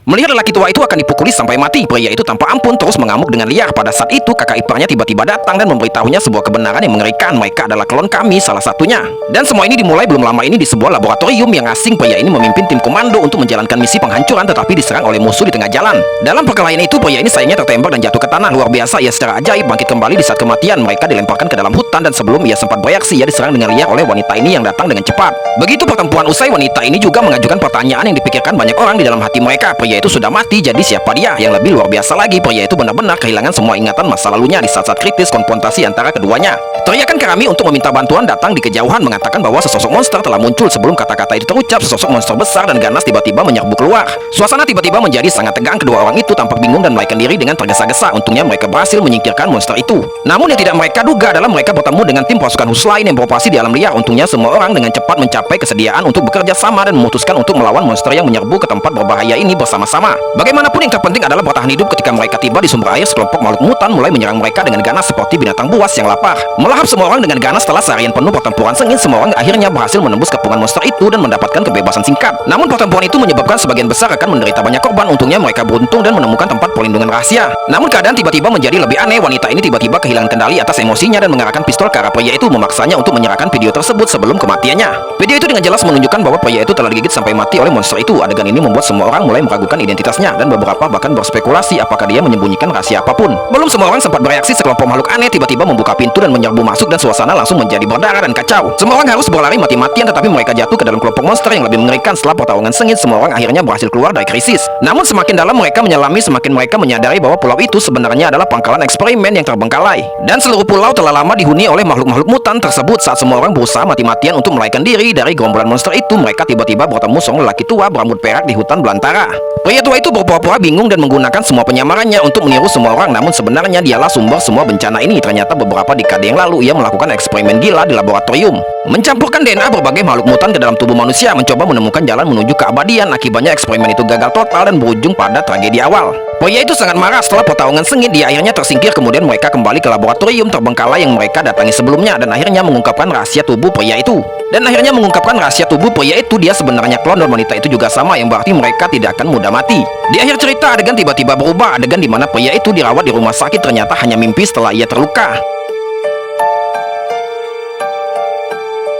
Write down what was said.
Melihat lelaki tua itu akan dipukuli sampai mati, pria itu tanpa ampun terus mengamuk dengan liar. Pada saat itu kakak iparnya tiba-tiba datang dan memberitahunya sebuah kebenaran yang mengerikan. Mereka adalah klon kami, salah satunya. Dan semua ini dimulai belum lama ini di sebuah laboratorium yang asing. Pria ini memimpin tim komando untuk menjalankan misi penghancuran, tetapi diserang oleh musuh di tengah jalan. Dalam perkelahian itu pria ini sayangnya tertembak dan jatuh ke tanah. Luar biasa, ia secara ajaib bangkit kembali di saat kematian. Mereka dilemparkan ke dalam hutan dan sebelum ia sempat bereaksi, ia diserang dengan liar oleh wanita ini yang datang dengan cepat. Begitu pertempuran usai, wanita ini juga mengajukan pertanyaan yang dipikirkan banyak orang di dalam hati mereka. Pria itu sudah mati, jadi siapa dia? Yang lebih luar biasa lagi, pria itu benar-benar kehilangan semua ingatan masa lalunya di saat-saat kritis konfrontasi antara keduanya. Teriakan Karami untuk meminta bantuan datang di kejauhan mengatakan bahwa sesosok monster telah muncul. Sebelum kata-kata itu terucap, sesosok monster besar dan ganas tiba-tiba menyerbu keluar. Suasana tiba-tiba menjadi sangat tegang. Kedua orang itu tampak bingung dan melarikan diri dengan tergesa-gesa. Untungnya mereka berhasil menyingkirkan monster itu. Namun yang tidak mereka duga adalah mereka bertemu dengan tim pasukan khusus lain yang beroperasi di alam liar. Untungnya semua orang dengan cepat mencapai kesediaan untuk bekerja sama dan memutuskan untuk melawan monster yang menyerbu ke tempat berbahaya ini bersama-sama. Bagaimanapun yang terpenting adalah bertahan hidup. Ketika mereka tiba di sumber air, sekelompok makhluk mutan mulai menyerang mereka dengan ganas seperti binatang buas yang lapar. Melahap semua orang dengan ganas. Setelah seharian penuh pertempuran sengit, semua orang akhirnya berhasil menembus kepungan monster itu dan mendapatkan kebebasan singkat. Namun pertempuran itu menyebabkan sebagian besar akan menderita banyak korban. Untungnya mereka beruntung dan menemukan tempat perlindungan rahasia. Namun keadaan tiba-tiba menjadi lebih aneh. Wanita ini tiba-tiba kehilangan kendali atas emosinya dan mengarahkan pistol ke arah pria itu, memaksanya untuk menyerahkan video tersebut sebelum kematiannya. Video itu dengan jelas menunjukkan bahwa pria itu telah digigit sampai mati oleh monster itu. Adegan ini membuat semua orang mulai meragukan identitasnya dan beberapa bahkan berspekulasi apakah dia menyembunyikan rahasia apapun. Belum semua orang sempat bereaksi, sekelompok makhluk aneh tiba-tiba membuka pintu dan menyerbu masuk dan suasana langsung menjadi berdarah dan kacau. Semua orang harus berlari mati-matian, tetapi mereka jatuh ke dalam kelompok monster yang lebih mengerikan. Setelah pertarungan sengit, semua orang akhirnya berhasil keluar dari krisis. Namun semakin dalam mereka menyelami, semakin mereka menyadari bahwa pulau itu sebenarnya adalah pangkalan eksperimen yang terbengkalai. Dan seluruh pulau telah lama dihuni oleh makhluk-makhluk mutan tersebut. Saat semua orang berusaha mati-matian untuk melarikan diri dari gerombolan monster itu, mereka tiba-tiba bertemu seorang lelaki tua berambut perak di hutan belantara. Pria tua itu berpura-pura bingung dan menggunakan semua penyamarannya untuk meniru semua orang. Namun sebenarnya dialah sumber semua bencana ini. Ternyata beberapa dekade yang lalu ia melakukan eksperimen gila di laboratorium, mencampurkan DNA berbagai makhluk mutan ke dalam tubuh manusia, mencoba menemukan jalan menuju keabadian. Akibatnya eksperimen itu gagal total dan berujung pada tragedi awal. Pria itu sangat marah. Setelah pertarungan sengit, dia akhirnya tersingkir. Kemudian mereka kembali ke laboratorium terbengkalai yang mereka datangi sebelumnya dan akhirnya mengungkapkan rahasia tubuh pria itu. Dia sebenarnya klon dan wanita itu juga sama, yang berarti mereka tidak akan mudah mati. Di akhir cerita, adegan tiba-tiba berubah. Adegan di mana pria itu dirawat di rumah sakit ternyata hanya mimpi setelah ia terluka.